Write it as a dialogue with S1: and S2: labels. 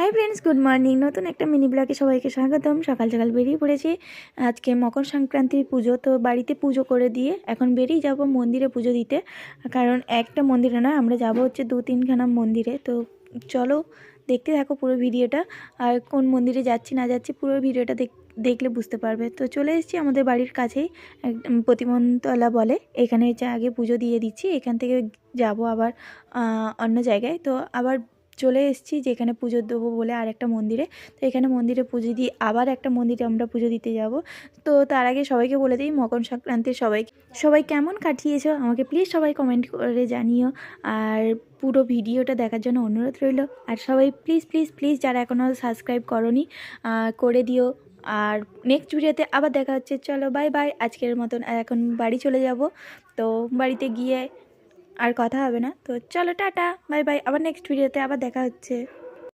S1: Hi friends, good morning. নতুন একটা mini ব্লগে সবাইকে স্বাগতম। সকাল সকাল বেরিয়ে পড়েছি। আজকে মকর সংক্রান্তির পুজো, তো বাড়িতে পুজো করে দিয়ে এখন বেরিয়ে যাব মন্দিরে পুজো দিতে। কারণ একটা মন্দিরে নয়, আমরা যাব হচ্ছে 2-3খানা মন্দিরে। তো চলো দেখতে থাকো পুরো ভিডিওটা। আর কোন মন্দিরে যাচ্ছি না যাচ্ছি পুরো ভিডিওটা দেখলে বুঝতে পারবে। তো চলে এসেছি আমাদের বাড়ির কাছেই, প্রতিমনতলা বলে। এখানে হচ্ছে আগে পুজো দিয়ে দিচ্ছি, এখান থেকে যাব আবার অন্য জায়গায়। তো আবার চলে এসেছি যেখানে পুজো দেবো বলে আরেকটা মন্দিরে। তো এখানে মন্দিরে পুজো দিয়ে আবার একটা মন্দিরে আমরা পুজো দিতে যাব। তো তার আগে সবাইকে বলে দিই, মকর সংক্রান্তির সবাই কেমন কাটিয়েছো আমাকে প্লিজ সবাই কমেন্ট করে জানিও। আর পুরো ভিডিওটা দেখার জন্য অনুরোধ রইল। আর সবাই প্লিজ প্লিজ প্লিজ যারা এখনও সাবস্ক্রাইব করনি করে দিও। আর নেক্সট ভিডিওতে আবার দেখা হচ্ছে। চলো বাই বাই, আজকের মতন এখন বাড়ি চলে যাব। তো বাড়িতে গিয়ে আর কথা হবে না। তো চলো টাটা, বাই বাই, আবার নেক্সট ভিডিওতে আবার দেখা হচ্ছে।